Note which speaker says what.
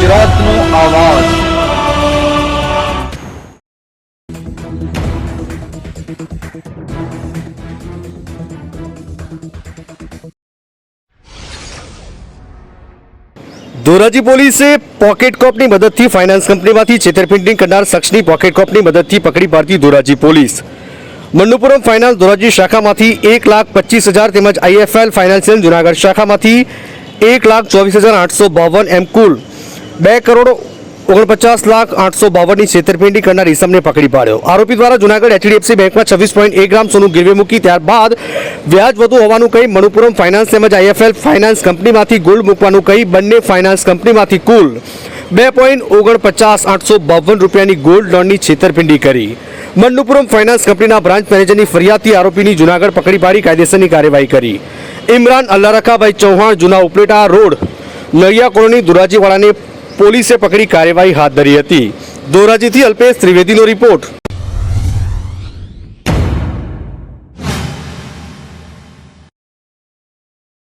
Speaker 1: ગુજરાતનો આવાજ।
Speaker 2: ધોરાજી પોલીસે પોકેટ કોપની મદદથી ફાઇનાન્સ કંપનીમાંથી છેતરપિંડી કરનાર શખ્સની પોકેટ કોપની મદદથી પકડી પાડતી ધોરાજી પોલીસ। મન્નુપુરમ ફાઇનાન્સ ધોરાજી શાખામાંથી 1,25,000 તેમજ આઈએફએલ ફાઇનાન્શિયલ જૂનાગઢ શાખામાંથી 1,24,852 એમ કુલ 2,49,852,ની છેતરપિંડી કરનાર ઇસમને પકડી પાડ્યો। આરોપી દ્વારા જૂનાગઢ એચડીએફસી બેંકમાં 26.1 ગ્રામ સોનું ગીરવે મૂકી ત્યારબાદ વ્યાજ વધુ હોવાનું કહી મન્નુપુરમ ફાઇનાન્સ તેમજ આઈએફએલ ફાઇનાન્સ કંપનીમાંથી ગોલ્ડ મૂકવાનું કહી બંને ફાઇનાન્સ કંપનીમાંથી કુલ 2,49,852 રૂપિયાની ગોલ્ડ લોનની છેતરપિંડી કરી। મન્નુપુરમ ફાઇનાન્સ કંપનીના બ્રાન્ચ મેનેજરની ફરિયાદથી આરોપીની જૂનાગઢ પકડી પાડી કાયદેસરની કાર્યવાહી કરી। ઇમરાન અલ્લારખાભાઈ ચૌહાણ જૂના ઉપલેટા રોડ નળિયા કોલોની ધોરાજીવાળાને પોલીસે પકડી કાર્યવાહી હાથ ધરી હતી। ધોરાજીથી અલ્પેશ ત્રિવેદીનો રિપોર્ટ।